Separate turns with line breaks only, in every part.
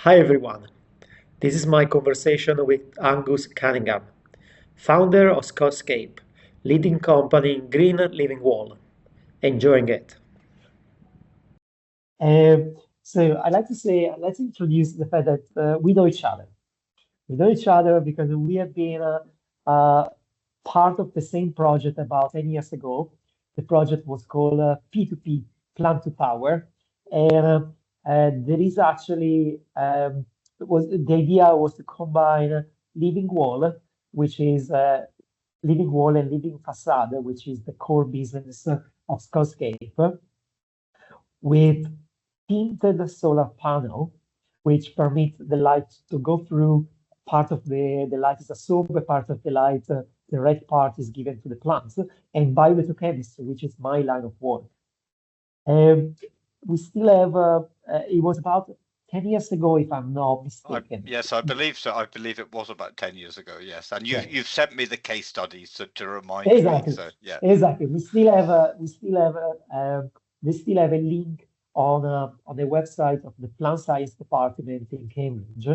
Hi everyone, this is my conversation with Angus Cunningham, founder of Scotscape, leading company in green living wall. Enjoying it.
So I like to say, let's introduce the fact that we know each other. We know each other because we have been part of the same project about 10 years ago. The project was called P2P, Plant to Power. And there is actually, the idea was to combine living wall, which is living wall and living facade, which is the core business of Scotscape with tinted solar panel, which permit the light to go through. Part of the light is absorbed, a part of the light, the red part is given to the plants, and biochemistry, which is my line of work. Um, we still have, it was about 10 years ago, if I'm not mistaken.
Yes, I believe so. I believe it was about 10 years ago. Yes, and
Yeah,
you've sent me the case studies to remind me.
exactly,
So yeah.
exactly. We still have a link on the website of the plant science department in Cambridge,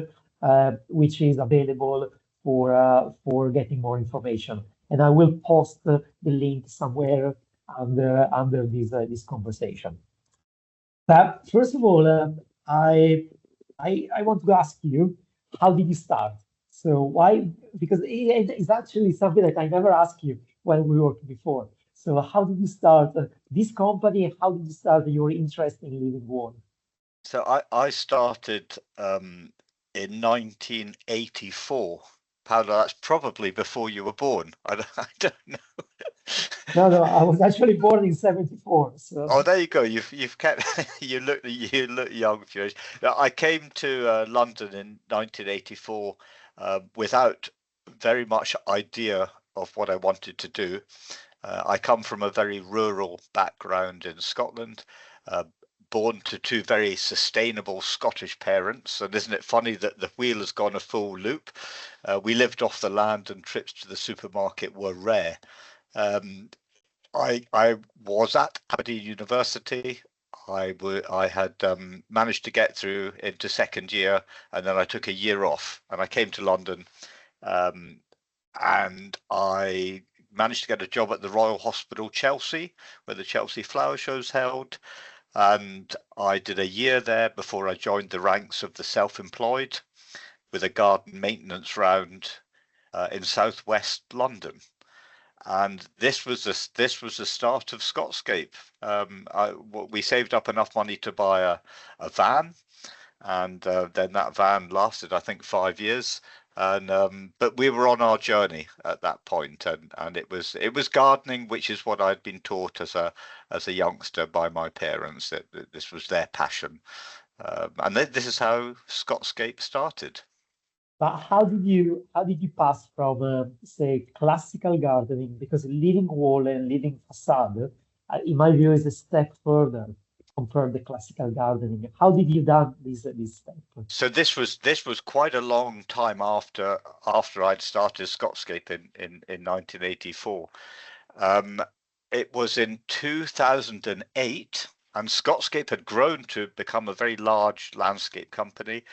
which is available for getting more information. And I will post the link somewhere under this conversation. But first of all, I want to ask you, how did you start? So why? Because it's actually something that I never asked you when we worked before. So how did you start this company? How did you start your interest in living wall?
So I started in 1984. Paolo, that's probably before you were born. I don't know.
No, no, I was actually born in 74. So
Oh, there you go. You've kept you look young for your age. Now, I came to London in 1984 without very much idea of what I wanted to do. I come from a very rural background in Scotland, uh, born to two very sustainable Scottish parents. And isn't it funny that the wheel has gone a full loop? We lived off the land and trips to the supermarket were rare. Um, I was at Aberdeen University. I had managed to get through into second year, and then I took a year off, and I came to London, um, and I managed to get a job at the Royal Hospital Chelsea, where the Chelsea Flower Show's held, and I did a year there before I joined the ranks of the self-employed with a garden maintenance round in southwest London. And this was the start of Scotscape. We saved up enough money to buy a van, and then that van lasted, I think, 5 years. And but we were on our journey at that point, and it was gardening, which is what I'd been taught as a youngster by my parents, that this was their passion, and this is how Scotscape started.
but how did you pass from say classical gardening, because living wall and living facade, in my view, is a step further compared to classical gardening. How did you done this step?
So this was quite a long time after I'd started Scotscape in 1984. Um, it was in 2008, and Scotscape had grown to become a very large landscape company.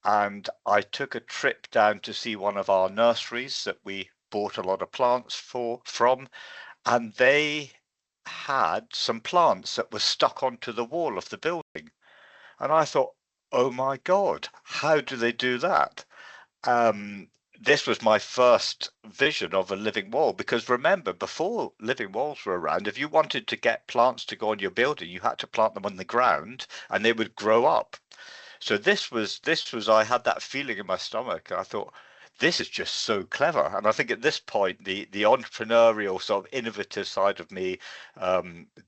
And I took a trip down to see one of our nurseries that we bought a lot of plants from, and they had some plants that were stuck onto the wall of the building. And I thought, oh my God, how do they do that? This was my first vision of a living wall, because remember, before living walls were around, if you wanted to get plants to go on your building, you had to plant them on the ground and they would grow up. So this was I had that feeling in my stomach. I thought, this is just so clever. And I think at this point, the entrepreneurial sort of innovative side of me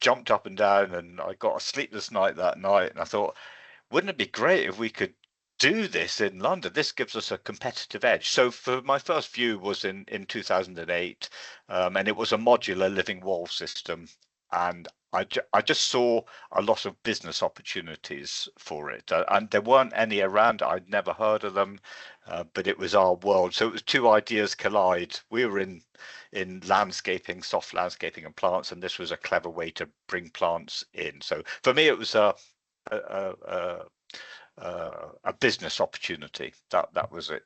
jumped up and down, and I got a sleepless night that night. And I thought, wouldn't it be great if we could do this in London? This gives us a competitive edge. So for my first view was in 2008, and it was a modular living wall system. And I just saw a lot of business opportunities for it, and there weren't any around. I'd never heard of them, but it was our world. So it was two ideas collide. We were in landscaping, soft landscaping, and plants, and this was a clever way to bring plants in. So for me, it was a a business opportunity. That was it.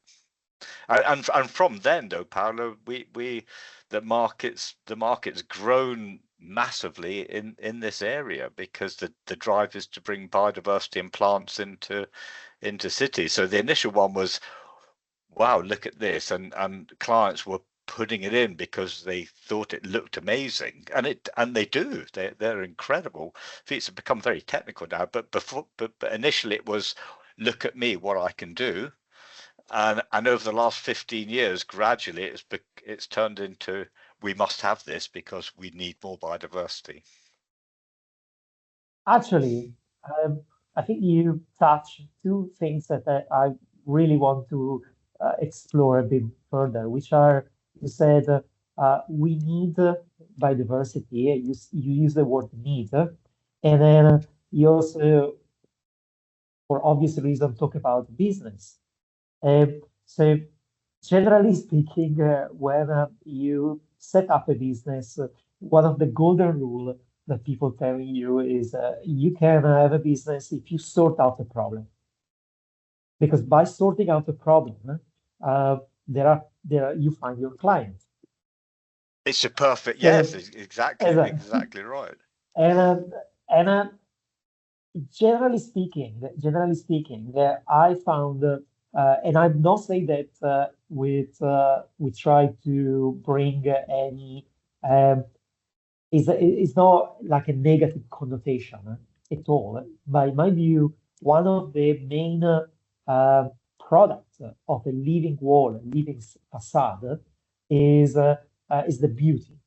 And from then though, Paolo, the market's grown massively in this area, because the drive is to bring biodiversity and plants into cities. So the initial one was, wow, look at this, and clients were putting it in because they thought it looked amazing, and they do. They're incredible feats. Have become very technical now, but initially it was, look at me, what I can do. And over the last 15 years, gradually it's turned into, we must have this because we need more biodiversity.
Actually, I think you touched two things that I really want to explore a bit further, which are, you said, we need biodiversity. You use the word need, and then you also, for obvious reason, talk about business. So generally speaking, when you set up a business, one of the golden rule that people tell you is you can have a business if you sort out the problem. Because by sorting out the problem, you find your client.
It's a perfect,
So,
yes, exactly right.
And generally speaking, I found, and I'm not saying that we try to bring any, it's not like a negative connotation at all. By my view, one of the main products of a living wall, a living facade, is the beauty.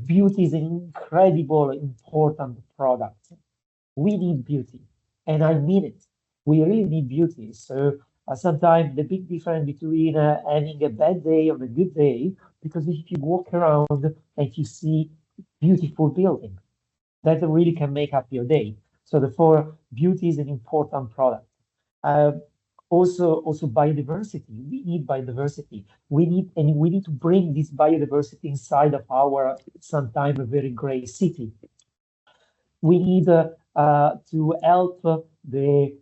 Beauty is an incredible, important product. We need beauty, and I mean it. We really need beauty. So sometimes the big difference between having a bad day or a good day, because if you walk around and you see beautiful building, that really can make up your day. So therefore, beauty is an important product. Uh, also biodiversity. We need biodiversity. We need to bring this biodiversity inside of our sometimes very gray city. We need to help the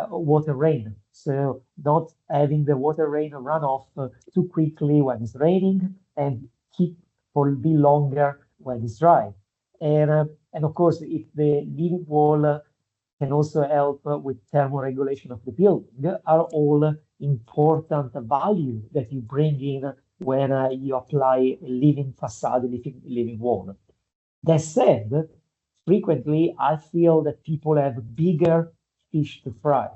water rain. So not having the water rain run off too quickly when it's raining, and keep for a bit longer when it's dry. And of course, if the living wall can also help with thermoregulation of the building, are all important value that you bring in when you apply a living facade, living wall. That said, frequently I feel that people have bigger fish to fry.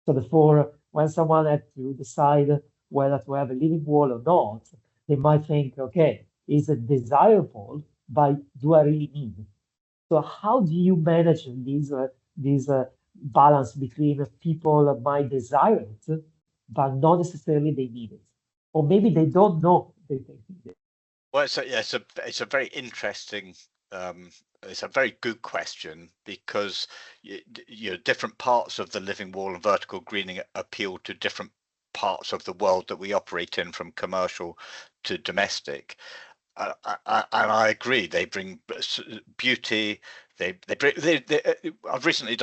So therefore, when someone has to decide whether to have a living wall or not, they might think, okay, is it desirable, but do I really need it? So how do you manage these balance between people might desire it, but not necessarily they need it, or maybe they don't know they need it?
Well, it's a very interesting, it's a very good question, because different parts of the living wall and vertical greening appeal to different parts of the world that we operate in, from commercial to domestic. And I agree, they bring beauty. I've recently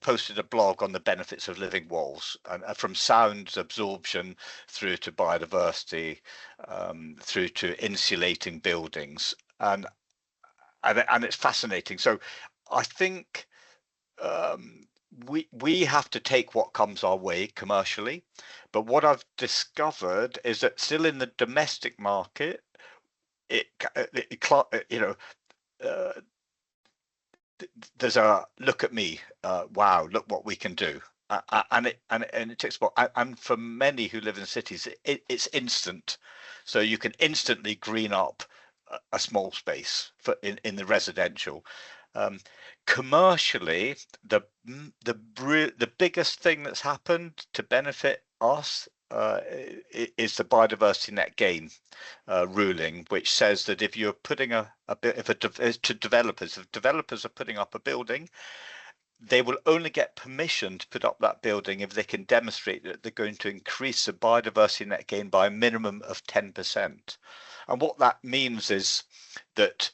posted a blog on the benefits of living walls, and from sound absorption through to biodiversity, through to insulating buildings, and it's fascinating. So I think we have to take what comes our way commercially, but what I've discovered is that still in the domestic market, there's a look at me, wow, look what we can do, and it takes and for many who live in cities, it's instant. So you can instantly green up a small space in the residential. Commercially, the biggest thing that's happened to benefit us is the biodiversity net gain ruling, which says that if you're putting if developers are putting up a building, they will only get permission to put up that building if they can demonstrate that they're going to increase the biodiversity net gain by a minimum of 10%. And what that means is that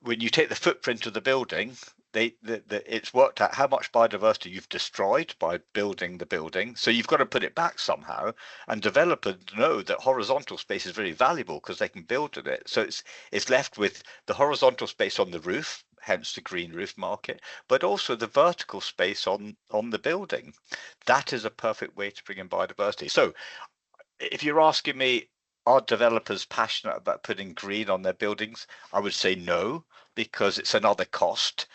when you take the footprint of the building, it's worked out how much biodiversity you've destroyed by building the building. So you've got to put it back somehow. And developers know that horizontal space is very valuable because they can build in it. So it's left with the horizontal space on the roof, hence the green roof market, but also the vertical space on the building. That is a perfect way to bring in biodiversity. So if you're asking me, are developers passionate about putting green on their buildings? I would say no, because it's another cost,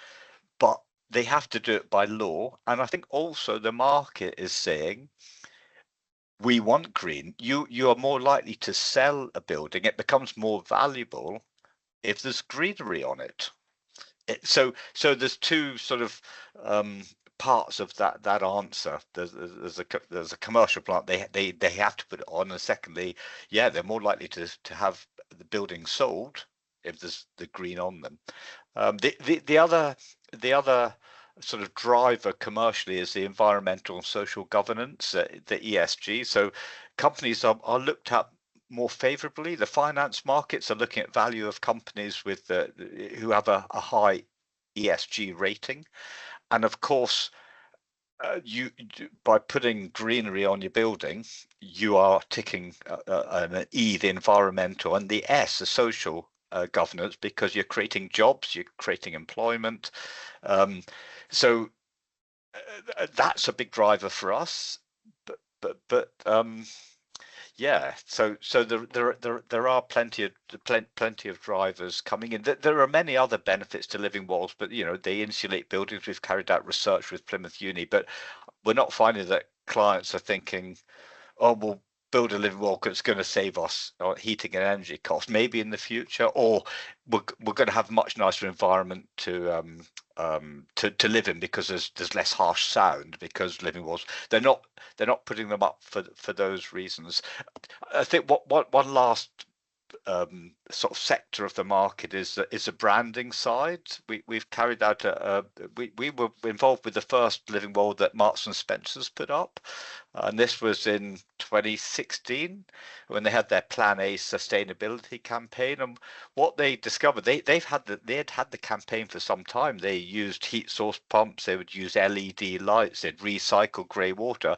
but they have to do it by law. And I think also the market is saying, we want green. You are more likely to sell a building. It becomes more valuable if there's greenery on it. So there's two sort of parts of that answer. There's a commercial plant. They have to put it on, and secondly, yeah, they're more likely to have the building sold if there's the green on them. The other sort of driver commercially is the environmental and social governance, the ESG. So companies are looked at more favorably. The finance markets are looking at value of companies with who have a high ESG rating, and of course, you by putting greenery on your building, you are ticking an E, the environmental, and the S, the social governance, because you're creating jobs, you're creating employment. So that's a big driver for us. But yeah, so there are plenty of drivers coming in. There are many other benefits to living walls, but they insulate buildings. We've carried out research with Plymouth Uni, but we're not finding that clients are thinking, oh, we'll build a living wall because it's going to save us heating and energy costs. Maybe in the future, or we're going to have a much nicer environment to live in because there's less harsh sound, because living walls, they're not putting them up for those reasons. I think one last sort of sector of the market is the branding side. We've carried out we were involved with the first living wall that Marks and Spencer's put up, and this was in 2016 when they had their Plan A sustainability campaign. And what they discovered, they had the campaign for some time. They used heat source pumps, they would use LED lights, they'd recycle grey water.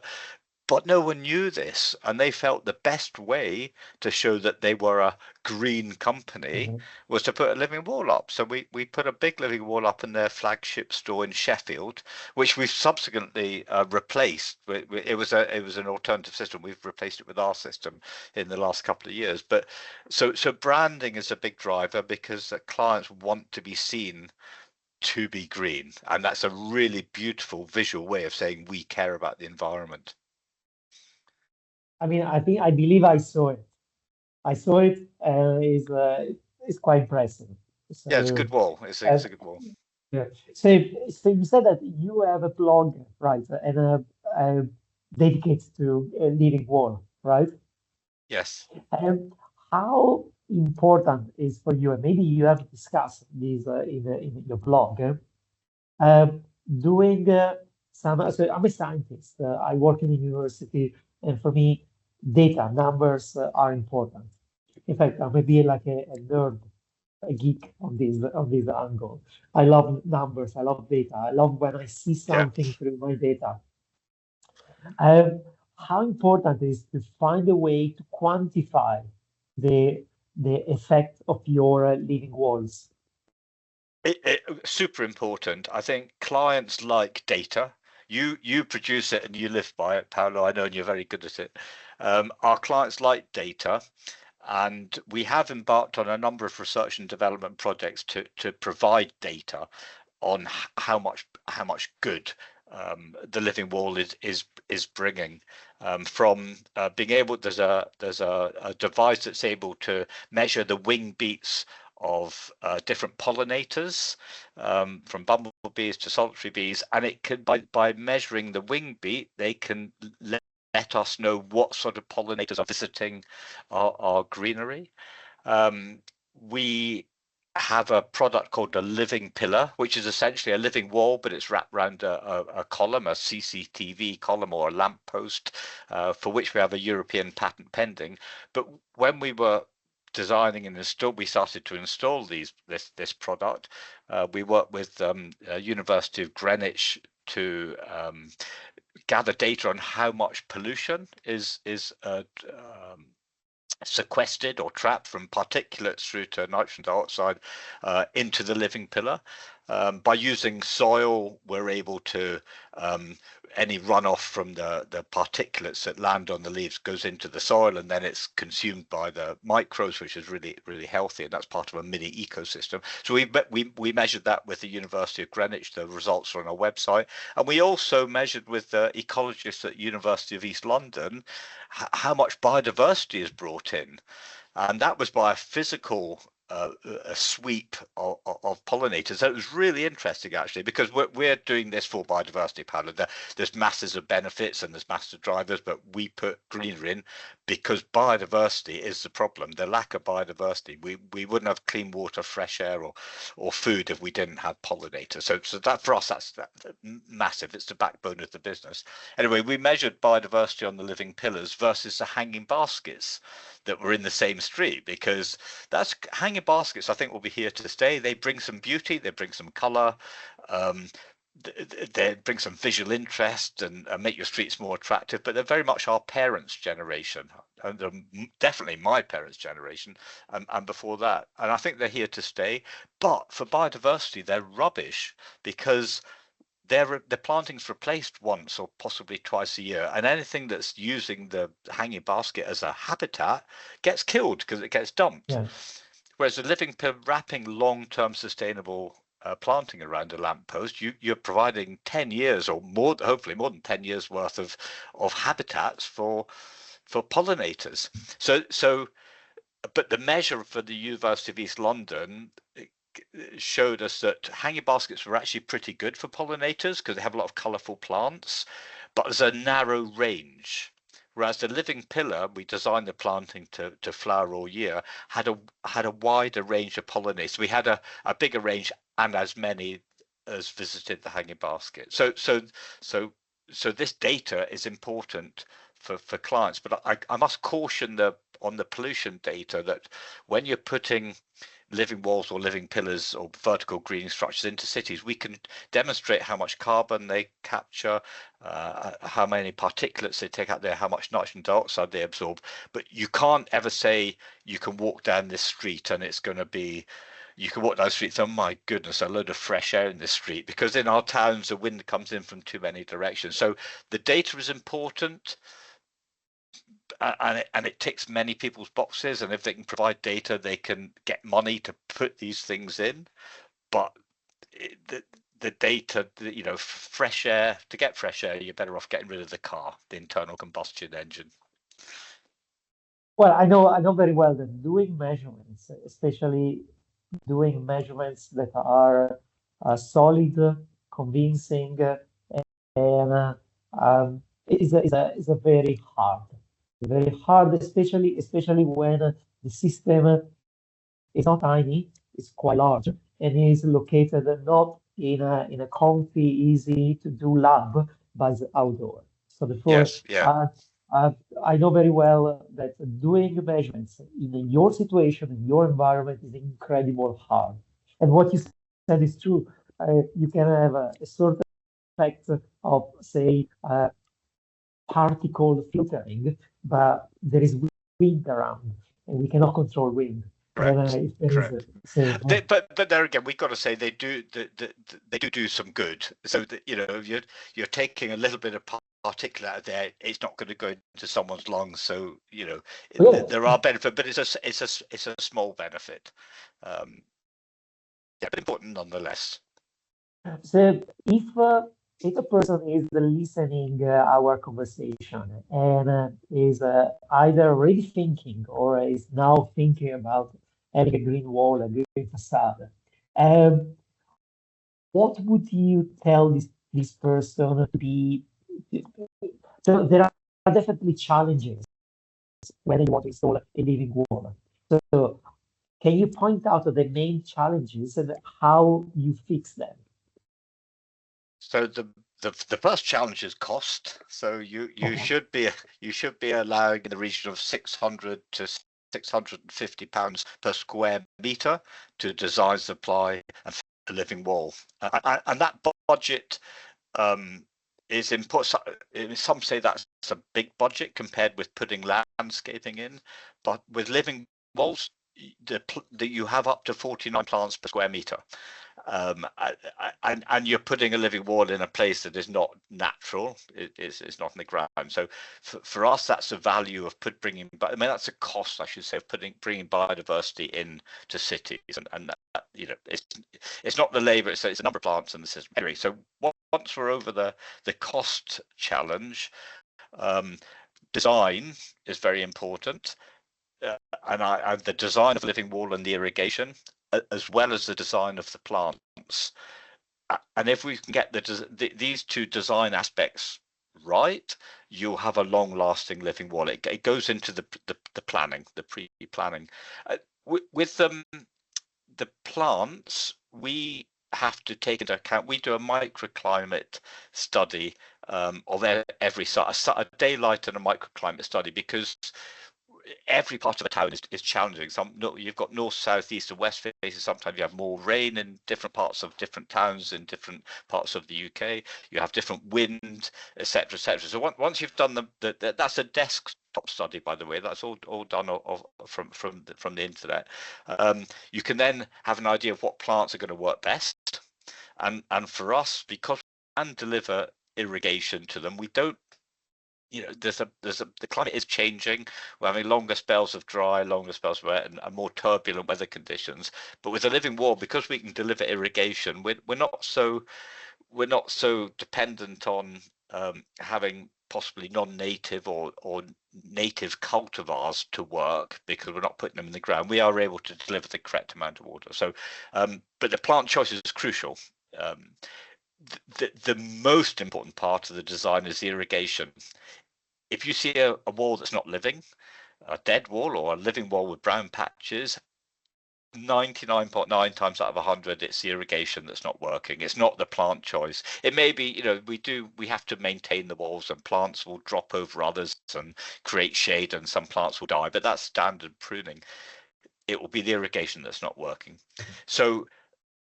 But no one knew this, and they felt the best way to show that they were a green company was to put a living wall up. So we put a big living wall up in their flagship store in Sheffield, which we've subsequently replaced. It was an alternative system. We've replaced it with our system in the last couple of years. But so branding is a big driver, because clients want to be seen to be green, and that's a really beautiful visual way of saying we care about the environment.
I mean, I believe I saw it. I saw it, and it's quite impressive. So,
yeah, it's a good wall. It's a good wall.
Yeah. So you said that you have a blog, right, and dedicated to a living wall, right?
Yes.
How important is for you, and maybe you have discussed this in your blog, doing some. So I'm a scientist. I work in a university, and for me, data numbers are important. In fact, I'm maybe like a nerd, a geek on this angle. I love numbers. I love data. I love when I see something through my data. How important is to find a way to quantify the effect of your living walls?
Super important. I think clients like data. You produce it and you live by it, Paolo. I know, and you're very good at it. Our clients like data, and we have embarked on a number of research and development projects to provide data on how much good the living wall is bringing, from being able. There's a device that's able to measure the wing beats of different pollinators, from bumblebees to solitary bees, and it can, by measuring the wing beat, they can let us know what sort of pollinators are visiting our greenery. We have a product called a living pillar, which is essentially a living wall, but it's wrapped around a column, a CCTV column or a lamp post, for which we have a European patent pending. But when we were designing and we started to install this product. We worked with University of Greenwich to gather data on how much pollution is sequestered or trapped from particulates through to nitrogen dioxide into the living pillar. By using soil, we're able to any runoff from the particulates that land on the leaves goes into the soil, and then it's consumed by the microbes, which is really healthy, and that's part of a mini ecosystem. So we measured that with the University of Greenwich. The results are on our website, and we also measured with the ecologists at University of East London how much biodiversity is brought in, and that was by a physical a sweep of pollinators. So it was really interesting, actually, because we're doing this for biodiversity, Paolo. There's masses of benefits and there's masses of drivers, but we put greenery in because biodiversity is the problem. The lack of biodiversity. We wouldn't have clean water, fresh air, or food if we didn't have pollinators. So that for us, that's massive. It's the backbone of the business. Anyway, we measured biodiversity on the living pillars versus the hanging baskets that were in the same street, because that's hanging baskets I think will be here to stay. They bring some beauty, they bring some color, they bring some visual interest and make your streets more attractive, but they're very much our parents' generation, and definitely my parents' generation, and before that, and I think they're here to stay. But for biodiversity, they're rubbish, because the planting's replaced once or possibly twice a year, and anything that's using the hanging basket as a habitat gets killed because it gets dumped.
Yeah.
Whereas the living pillar wrapping long-term sustainable planting around a lamppost, you're providing 10 years or more, hopefully more than 10 years worth of habitats for pollinators. So but the measure for the University of East London showed us that hanging baskets were actually pretty good for pollinators because they have a lot of colorful plants, but there's a narrow range. Whereas the living pillar, we designed the planting to flower all year, had a wider range of pollinators. We had a bigger range and as many as visited the hanging basket. So this data is important for clients, but I must caution on the pollution data that when you're putting living walls or living pillars or vertical greening structures into cities, we can demonstrate how much carbon they capture, how many particulates they take out there, how much nitrogen dioxide they absorb. But you can't ever say you can walk down this street and it's going to be, you can walk down the street, oh my goodness, a load of fresh air in this street, because in our towns the wind comes in from too many directions. So the data is important, and it ticks many people's boxes, and if they can provide data, they can get money to put these things in. But the data, fresh air, to get fresh air, you're better off getting rid of the car, the internal combustion engine.
Well, I know very well that doing measurements, especially doing measurements that are solid, convincing, and is a very hard, especially when the system is not tiny, it's quite large, and is located not in a comfy, easy to do lab, but outdoor. So therefore,
yes, yeah.
I know very well that doing measurements in your situation, in your environment, is incredibly hard. And what you said is true. You can have a certain effect of, say, particle filtering, but there is wind around, and we cannot control wind.
Correct. Correct.
So,
but there again, we've got to say they do some good. So that, you're taking a little bit of particulate out there, it's not going to go into someone's lungs. So there are benefits, but it's a small benefit. Yeah, but important nonetheless.
So if a person is listening our conversation and is either already thinking or is now thinking about having a green wall, a green facade, what would you tell this person to be? So there are definitely challenges when you want to install a living wall. So can you point out the main challenges and how you fix them?
So the first challenge is cost. So you should be allowing in the region of 600 to £650 per square metre to design, supply and a living wall. And that budget is input. Some say that's a big budget compared with putting landscaping in, but with living walls, you have up to 49 plants per square metre. And you're putting a living wall in a place that is not natural. It's not in the ground. So for us, that's the value of bringing. But I mean, that's a cost, I should say, of bringing biodiversity in to cities. And that, it's not the labour. It's a number of plants in the system. Anyway, so once we're over the cost challenge, design is very important. And the design of the living wall and the irrigation, as well as the design of the plants. And if we can get these two design aspects right, you'll have a long-lasting living wall. It goes into the planning, the pre-planning. With the plants, we have to take into account. We do a microclimate study of every site, a daylight and a microclimate study, because every part of a town is challenging. You've got north, south, east and west faces. Sometimes you have more rain in different parts of different towns in different parts of the UK. You have different wind, etc., etc. So once you've done that's a desktop study, by the way. That's all done from the internet. You can then have an idea of what plants are going to work best. And for us, because we can deliver irrigation to them, we don't. The climate is changing. We're having longer spells of dry, longer spells of wet, and more turbulent weather conditions. But with a living wall, because we can deliver irrigation, we're not so dependent on having possibly non-native or native cultivars to work, because we're not putting them in the ground. We are able to deliver the correct amount of water. So, but the plant choice is crucial. The most important part of the design is the irrigation. If you see a wall that's not living, a dead wall or a living wall with brown patches, 99.9 times out of 100, it's the irrigation that's not working. It's not the plant choice. It may be, we have to maintain the walls, and plants will drop over others and create shade, and some plants will die, but that's standard pruning. It will be the irrigation that's not working. So,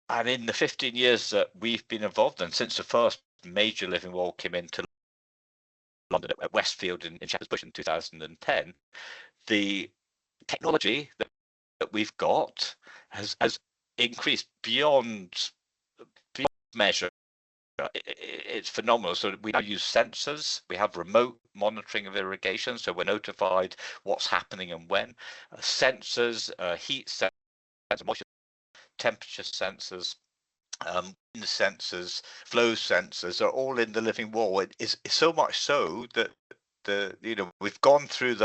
and in the 15 years that we've been involved, and since the first major living wall came into London at Westfield in Shepherd's Bush in 2010, the technology that we've got has increased beyond measure. It's phenomenal. So we now use sensors. We have remote monitoring of irrigation, so we're notified what's happening and when. Sensors, heat sensors, moisture, temperature sensors, wind sensors, flow sensors are all in the living wall. It is so much so that we've gone through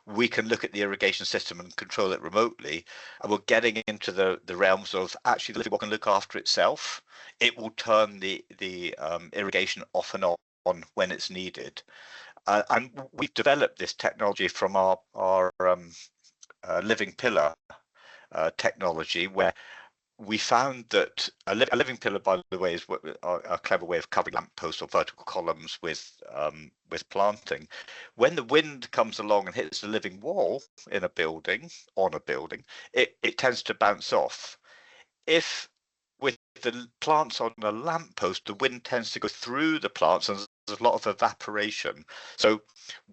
we can look at the irrigation system and control it remotely, and we're getting into the realms of actually the living wall can look after itself. It will turn the irrigation off and on when it's needed, and we've developed this technology from our living pillar technology, where we found that a living pillar, by the way, is a clever way of covering lampposts or vertical columns with planting. When the wind comes along and hits the living wall in a building, it tends to bounce off. If with the plants on a lamppost, the wind tends to go through the plants, and there's a lot of evaporation. So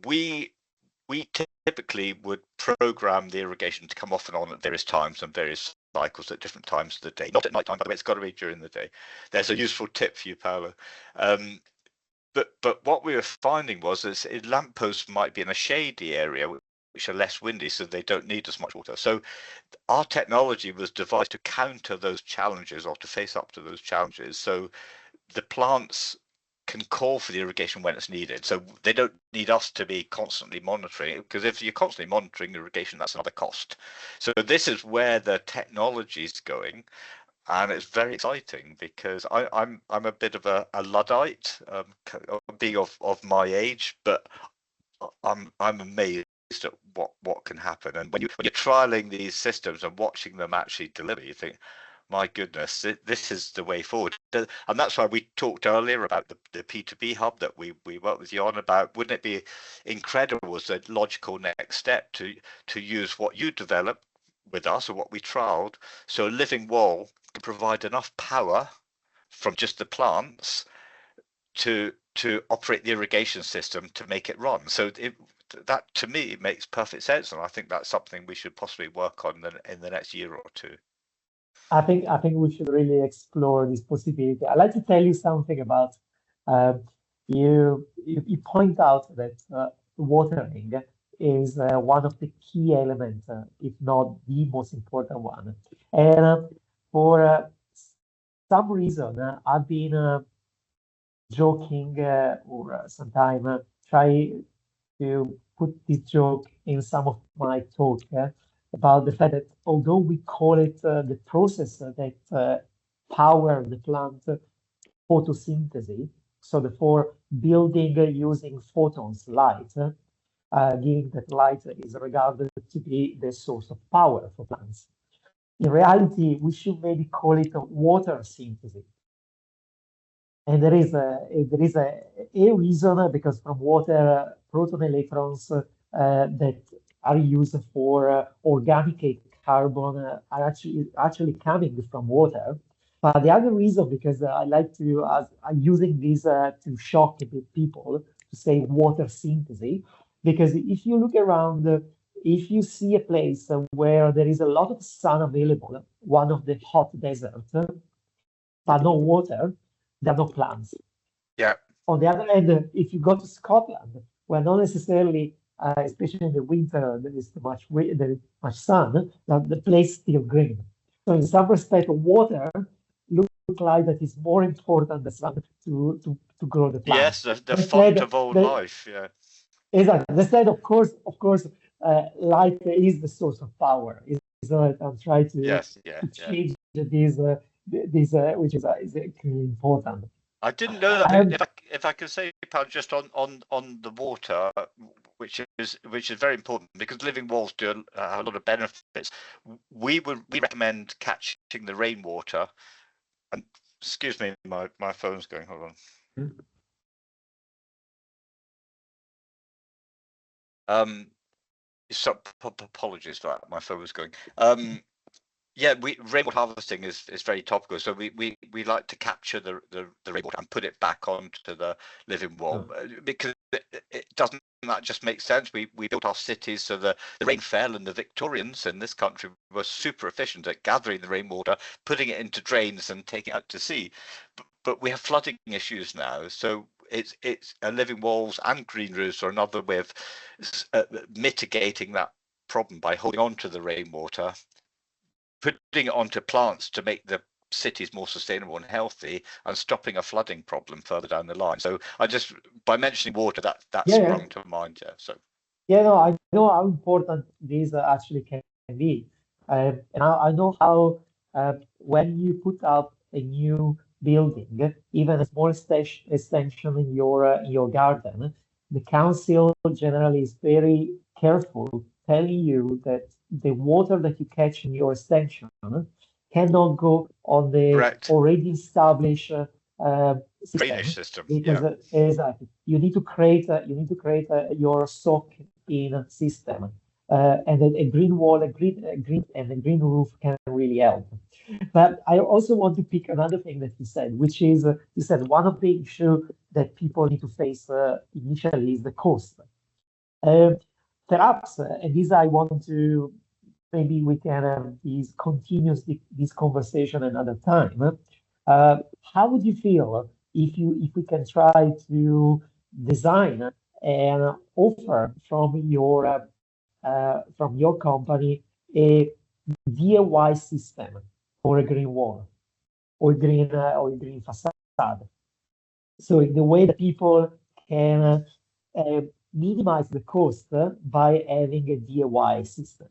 we typically would program the irrigation to come off and on at various times and various cycles at different times of the day. Not at night time, by the way. It's got to be during the day. There's a useful tip for you, Paolo. But what we were finding was that lampposts might be in a shady area, which are less windy, so they don't need as much water. So our technology was devised to counter those challenges, or to face up to those challenges. So the plants can call for the irrigation when it's needed. So they don't need us to be constantly monitoring it, because if you're constantly monitoring irrigation, that's another cost. So this is where the technology is going, and it's very exciting, because I'm a bit of a Luddite, being of my age, but I'm amazed at what can happen. And when you're trialing these systems and watching them actually deliver, you think, my goodness, this is the way forward. And that's why we talked earlier about the P2P hub that we worked with you on about. Wouldn't it be incredible as a logical next step to use what you developed with us, or what we trialed, so a living wall can provide enough power from just the plants to operate the irrigation system to make it run. So that to me makes perfect sense, and I think that's something we should possibly work on in the next year or two.
I think we should really explore this possibility. I'd like to tell you something about you point out that watering is one of the key elements, if not the most important one. And for some reason, I've been joking or sometimes try to put this joke in some of my talk about the fact that although we call it the process that power the plant photosynthesis, so therefore building using photons, light, giving that light is regarded to be the source of power for plants. In reality, we should maybe call it water synthesis. And there is a reason because from water, proton electrons that are used for organic carbon are actually coming from water. But the other reason, because I like to, I'm using this to shock a bit people to say water synthesis, because if you look around, if you see a place where there is a lot of sun available, one of the hot deserts, but no water, there are no plants.
Yeah.
On the other hand, if you go to Scotland, where not necessarily, especially in the winter, there is much sun, the place is still green. So in some respect, water looks like that is more important than sun to grow the plants.
Yes, the font of all life. Yeah.
Exactly. Instead, of course, light is the source of power. I'm trying to change this, which is extremely important.
I didn't know that. If I could say, Paolo, just on the water, which is very important, because living walls do a lot of benefits. We recommend catching the rainwater. And excuse me, my phone's going. Hold on. So apologies for that. My phone was going. Yeah, rainwater harvesting is very topical. So we like to capture the rainwater and put it back onto the living wall, because it doesn't. That just makes sense. We built our cities so the rain fell, and the Victorians in this country were super efficient at gathering the rainwater, putting it into drains, and taking it out to sea. But we have flooding issues now, so it's living walls and green roofs are another way of mitigating that problem by holding on to the rainwater, putting it onto plants to make the cities more sustainable and healthy, and stopping a flooding problem further down the line. So by mentioning water, that sprung to mind. Yeah. So.
Yeah, no, I know how important these actually can be, and I know how when you put up a new building, even a small extension in your garden, the council generally is very careful telling you that the water that you catch in your extension cannot go on the already established
drainage system.
Because exactly, you need to create your soak in system, and then a green wall, a green roof can really help. But I also want to pick another thing that you said, which is you said one of the issues that people need to face initially is the cost. Perhaps, and this I want to, maybe we can have this conversation another time. How would you feel if we can try to design and offer from your company a DIY system for a green wall or green facade? So in the way that people can minimize the cost by having a DIY system.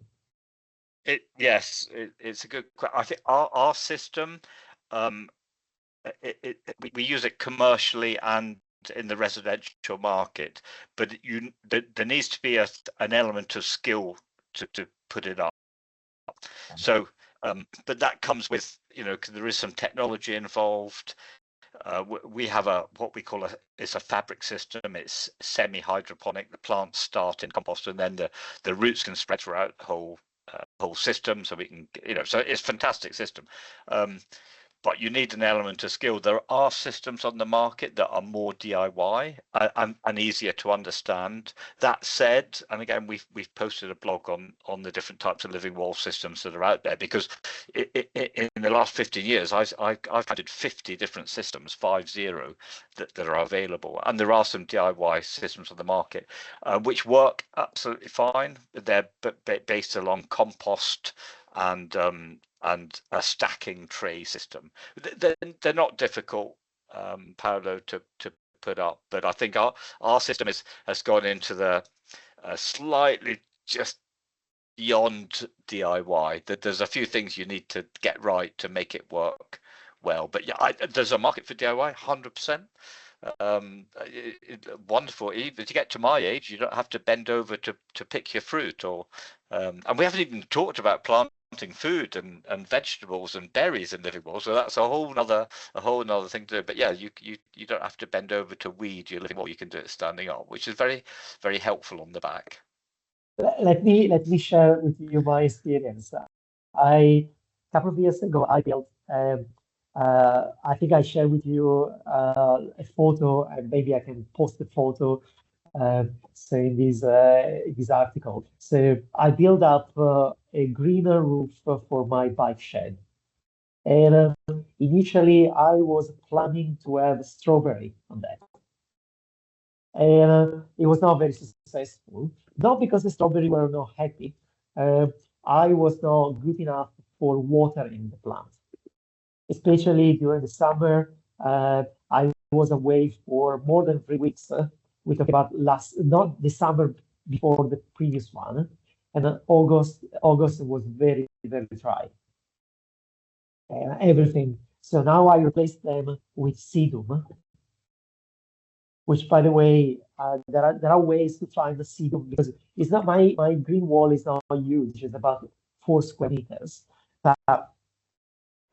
It's a good question. I think our system, we use it commercially and in the residential market, but there needs to be an element of skill to put it up. So, but that comes with you know, 'cause there is some technology involved. We have what we call it's a fabric system. It's semi-hydroponic. The plants start in compost, and then the roots can spread throughout the whole system. So we can, you know, so it's a fantastic system. But you need an element of skill. There are systems on the market that are more DIY and easier to understand. That said, and again, we've posted a blog on the different types of living wall systems that are out there, because in the last 15 years, I've counted 50 different systems, 50, that are available, and there are some DIY systems on the market which work absolutely fine. They're based along compost and a stacking tray system. They're not difficult, Paolo, to put up, but I think our system has gone into the slightly just beyond DIY. That there's a few things you need to get right to make it work well. But yeah, there's a market for DIY, 100%. Wonderful. Even to get to my age, you don't have to bend over to pick your fruit, or and we haven't even talked about planting food and vegetables and berries in living wall, so that's a whole nother thing to do. But yeah, you don't have to bend over to weed your living wall. You can do it standing up, which is very, very helpful on the back.
Let me share with you my experience. A couple of years ago, I built. I think I shared with you a photo, and maybe I can post the photo. So in this article, so I built up a greener roof for my bike shed, and initially I was planning to have strawberry on that, and it was not very successful. Not because the strawberry were not happy. I was not good enough for watering the plant, especially during the summer. I was away for more than 3 weeks. We talk about not the summer before the previous one, and August was very, very dry. Everything. So now I replaced them with sedum, which, by the way, there are ways to find the sedum, because it's not my green wall is not huge. It's about 4 square meters.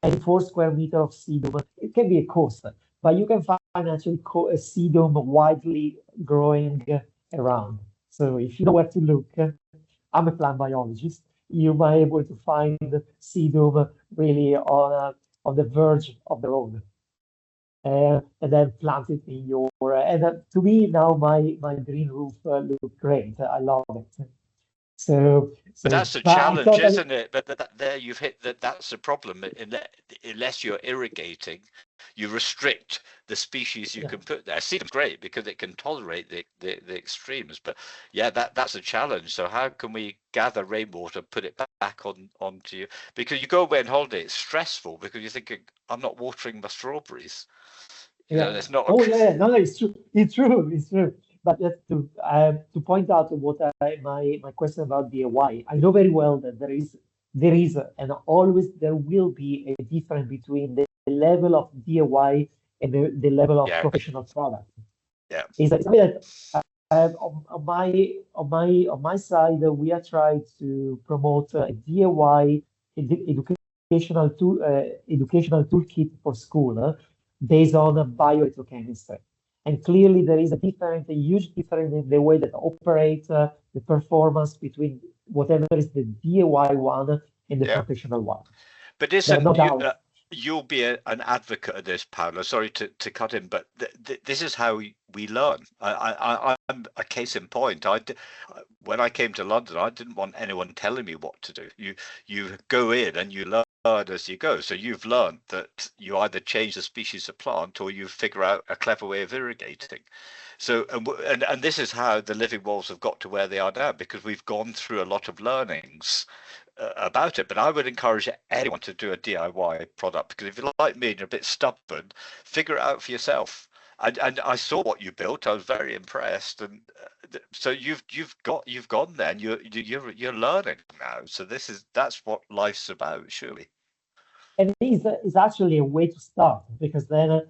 And 4 square meters of sedum, it can be a cost, but you can find actually a sedum widely growing around. So if you know where to look, I'm a plant biologist, you might be able to find sedum really on the verge of the road. And then plant it in your, and to me now my green roof look great. I love it. So
but that's a challenge, isn't it? But there you've hit that's the problem. Unless you're irrigating, you restrict the species you can put there. Sedum's great because it can tolerate the extremes, but yeah, that's a challenge. So how can we gather rainwater, put it back onto you? Because you go away on holiday, it's stressful because you're thinking, I'm not watering my strawberries. You know, it's not.
Oh yeah, no, it's true. It's true. But just to point out what my question about DIY, I know very well that there is and always there will be a difference between the level of DIY and the level of professional product.
Yeah.
Is that on my side, we are trying to promote a DIY educational toolkit for school based on bioelectrochemistry. And clearly there is a huge difference in the way that operate the performance between whatever is the DIY one and the professional one.
But you'll be an advocate of this, Paolo. Sorry to cut in, but this is how we learn. I'm a case in point. When I came to London, I didn't want anyone telling me what to do. You go in and you learn as you go. So you've learned that you either change the species of plant or you figure out a clever way of irrigating. So and this is how the living walls have got to where they are now, because we've gone through a lot of learnings about it. But I would encourage anyone to do a DIY product, because if you're like me and you're a bit stubborn, figure it out for yourself. And I saw what you built. I was very impressed, and so you've gone there, and you're learning now. So that's what life's about, surely.
And it is actually a way to start, because then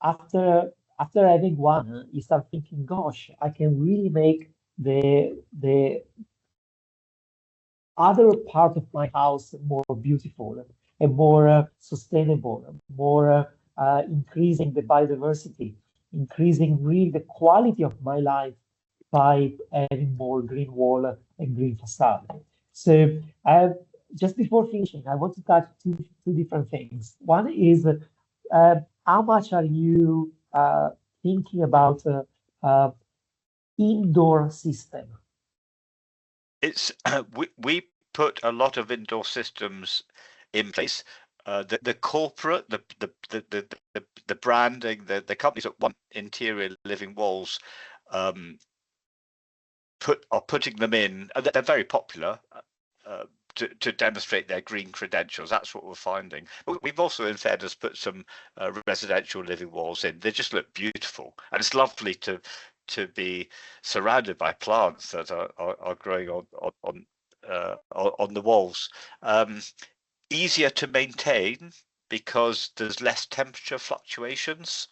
after having one, you start thinking, gosh, I can really make the other part of my house more beautiful. and more sustainable, more increasing the biodiversity, increasing really the quality of my life by having more green wall and green facade. So just before finishing, I want to touch two different things. One is how much are you thinking about indoor system?
It's we put a lot of indoor systems in place. The corporate, the branding, the companies that want interior living walls are putting them in. They're very popular to demonstrate their green credentials. That's what we're finding. But we've also, in fairness, put some residential living walls in. They just look beautiful, and it's lovely to be surrounded by plants that are growing on the walls. Easier to maintain because there's less temperature fluctuations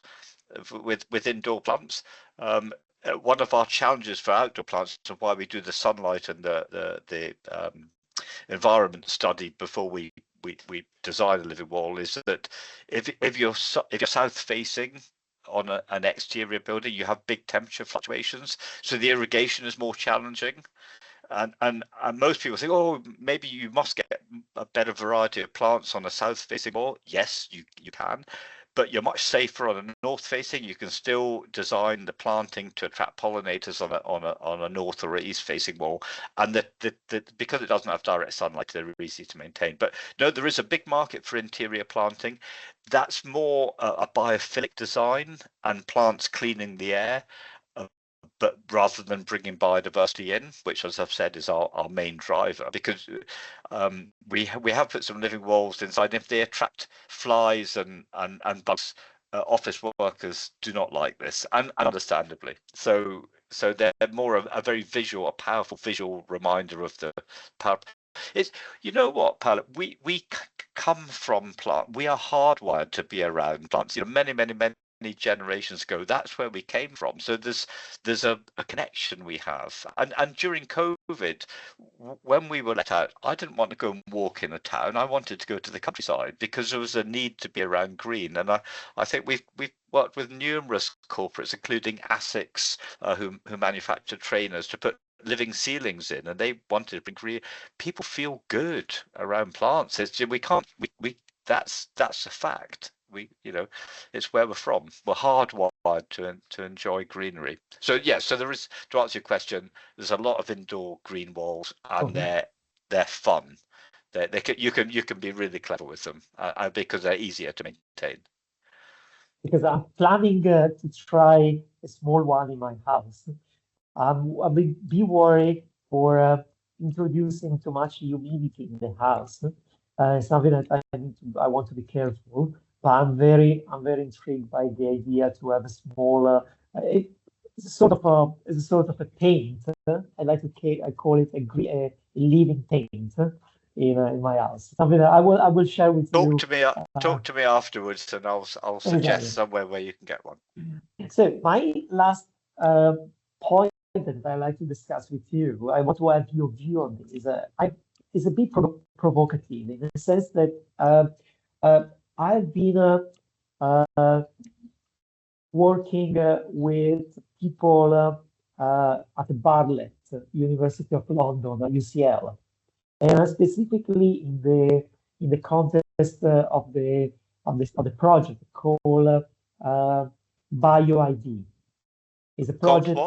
with indoor plants. One of our challenges for outdoor plants and why we do the sunlight and the environment study before we design a living wall is that if you're south facing on an exterior building, you have big temperature fluctuations, so the irrigation is more challenging. And most people think, oh, maybe you must get a better variety of plants on a south facing wall. Yes, you can, but you're much safer on a north facing. You can still design the planting to attract pollinators on a north or east facing wall, and because it doesn't have direct sunlight, they're easy to maintain. But no, there is a big market for interior planting. That's more a biophilic design and plants cleaning the air, but rather than bringing biodiversity in, which, as I've said, is our main driver, because we have put some living walls inside. If they attract flies and bugs, office workers do not like this, and understandably. So they're more of a very visual, a powerful visual reminder of the power. It's, you know what, Paolo, we come from plant. We are hardwired to be around plants. Many generations ago, that's where we came from. So there's a connection we have. And during COVID, when we were let out, I didn't want to go and walk in a town. I wanted to go to the countryside because there was a need to be around green. And I think we've worked with numerous corporates, including ASICS, who manufacture trainers, to put living ceilings in, and they wanted to bring green. People feel good around plants. That's a fact. It's where we're from. We're hardwired to enjoy greenery. So there is, to answer your question, there's a lot of indoor green walls, and they're fun. You can be really clever with them because they're easier to maintain.
Because I'm planning to try a small one in my house. I be worried for introducing too much humidity in the house. Something that I want to be careful. But I'm very intrigued by the idea to have a smaller, it's sort of a paint. I call it a living paint in my house. Something that I will share with you.
Talk to me afterwards, and I'll suggest somewhere where you can get one.
So my last point that I like to discuss with you, I want to have your view on this. It's a bit provocative in the sense that I've been working with people at Bartlett, University of London, UCL, and specifically in the context of the project called BioID. It's a project.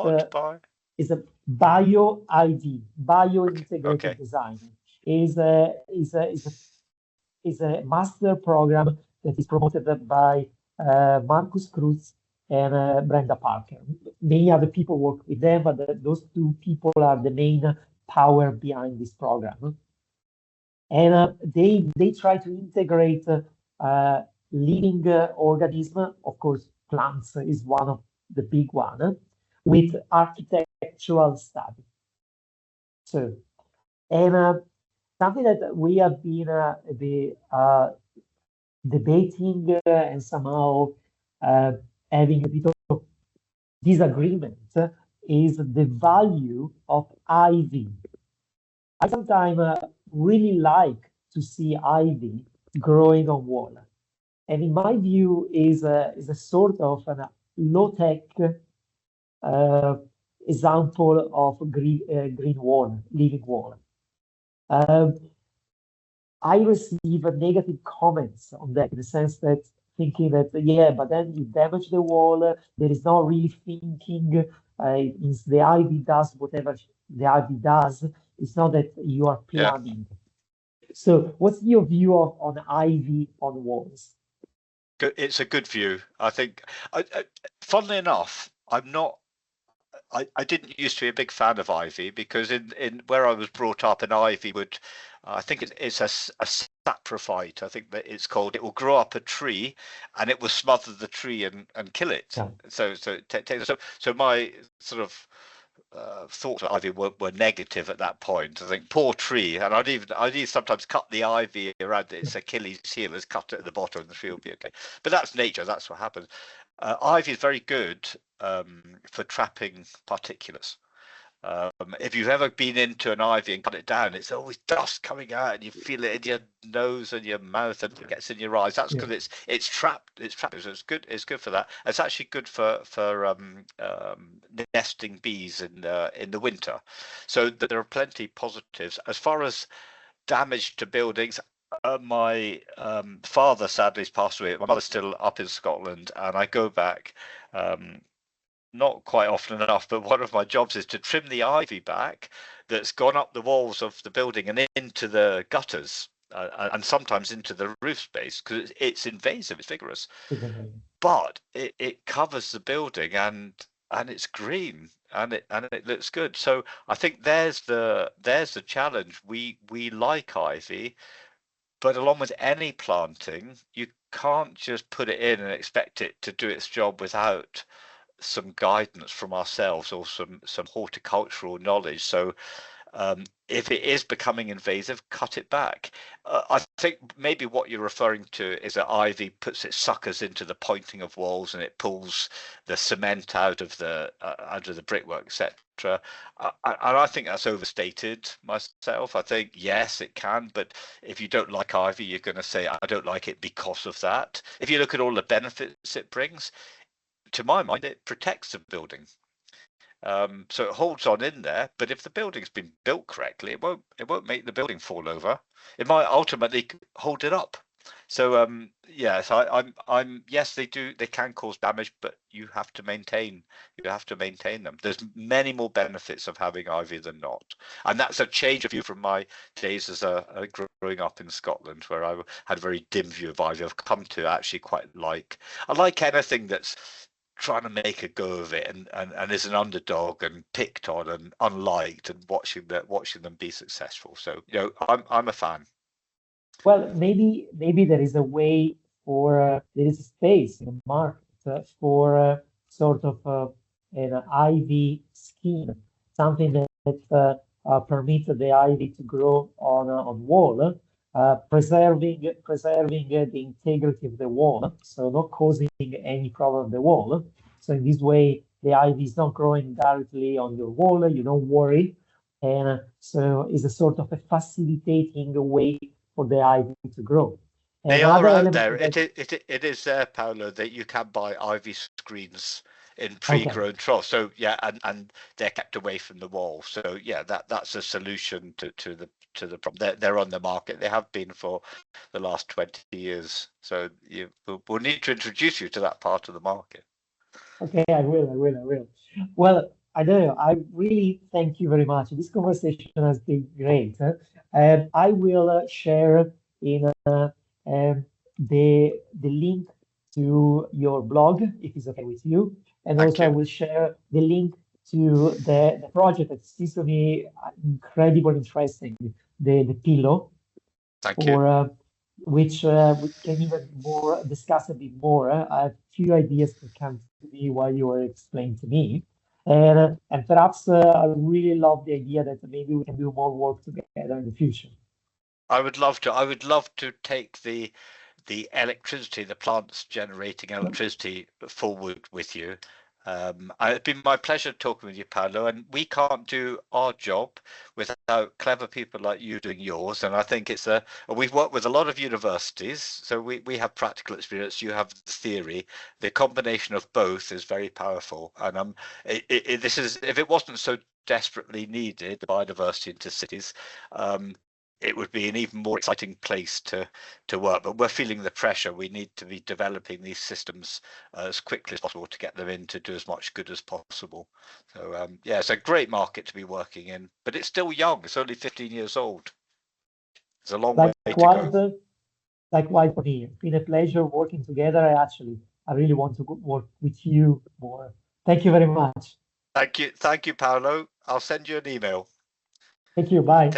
Is a BioID, bio-integrated design. Is a master program that is promoted by Marcus Cruz and Brenda Parker. Many other people work with them, but those two people are the main power behind this program. And they try to integrate living organisms. Of course, plants is one of the big one, with architectural study. So, and something that we have been debating and somehow having a bit of disagreement is the value of ivy. I sometimes really like to see ivy growing on wall. And in my view, is a sort of a low-tech example of green wall, living wall. Um, I receive negative comments on that in the sense that thinking that, yeah, but then you damage the wall, there is not really thinking, is the ivy does whatever the ivy does, it's not that you are
Yeah.
planning. So what's your view on ivy on walls?
It's a good view. I think, funnily enough, I didn't used to be a big fan of ivy because in where I was brought up, an ivy would, I think it's a saprophyte. I think that it's called. It will grow up a tree, and it will smother the tree and kill it.
Yeah.
So my sort of thoughts of ivy were negative at that point. I think poor tree, and I'd even sometimes cut the ivy around its Achilles heel, as cut it at the bottom, and the tree will be okay. But that's nature. That's what happens. Ivy is very good for trapping particulates. If you've ever been into an ivy and cut it down, it's always dust coming out, and you feel it in your nose and your mouth, and it gets in your eyes. That's because it's trapped. It's trapped. So it's good. It's good for that. It's actually good for nesting bees in the winter. So there are plenty positives as far as damage to buildings. My father sadly has passed away. My mother's still up in Scotland, and I go back. Not quite often enough, but one of my jobs is to trim the ivy back that's gone up the walls of the building and into the gutters and sometimes into the roof space because it's invasive, it's vigorous, but it covers the building and it's green and it looks good. So I think there's the challenge. We like ivy, but along with any planting, you can't just put it in and expect it to do its job without some guidance from ourselves or some horticultural knowledge. So if it is becoming invasive, cut it back. I think maybe what you're referring to is that ivy puts its suckers into the pointing of walls and it pulls the cement out of the brickwork, etc. And I think that's overstated myself. I think yes, it can, but if you don't like ivy, you're going to say I don't like it because of that. If you look at all the benefits it brings, to my mind, it protects the building. So it holds on in there, but if the building's been built correctly, it won't make the building fall over. It might ultimately hold it up. So yes, yes, they can cause damage, but you have to maintain them. There's many more benefits of having ivy than not, and that's a change of view from my days as growing up in Scotland, where I had a very dim view of ivy. I've come to actually quite I like anything that's trying to make a go of it and is an underdog and picked on and unliked, and watching them be successful. So I'm a fan.
Well, maybe there is a way for there is a space in the market for sort of an ivy scheme, something that permits the ivy to grow on wall, preserving the integrity of the wall, so not causing any problem on the wall. So in this way, the ivy is not growing directly on your wall. You don't worry, and so it's a sort of a facilitating way for the ivy to grow.
They are out there. It is there, Paolo, that you can buy ivy screens in pre-grown troughs. So yeah, and they're kept away from the wall. So yeah, that's a solution to the problem. They're on the market. They have been for the last 20 years. So we'll need to introduce you to that part of the market.
Okay, I will. Well, I don't know. I really thank you very much. This conversation has been great. I will share in the link to your blog, if it's okay with you. And also I will share the link to the project that seems to me incredibly interesting, the pillow.
Thank you.
Which we can even discuss a bit more. I have a few ideas that came to me while you were explaining to me. And perhaps I really love the idea that maybe we can do more work together in the future.
I would love to. I would love to take the electricity, the plants generating electricity forward with you. It's been my pleasure talking with you, Paolo, and we can't do our job without clever people like you doing yours. And I think we've worked with a lot of universities, so we have practical experience, you have the theory. The combination of both is very powerful. And if it wasn't so desperately needed, the biodiversity into cities, it would be an even more exciting place to work. But we're feeling the pressure. We need to be developing these systems as quickly as possible to get them in to do as much good as possible. So yeah, it's a great market to be working in, but it's still young. It's only 15 years old. It's a long way to go.
Likewise for me. It's been a pleasure working together. I really want to work with you more. Thank you very much.
Thank you, Paolo. I'll send you an email.
Thank you. Bye.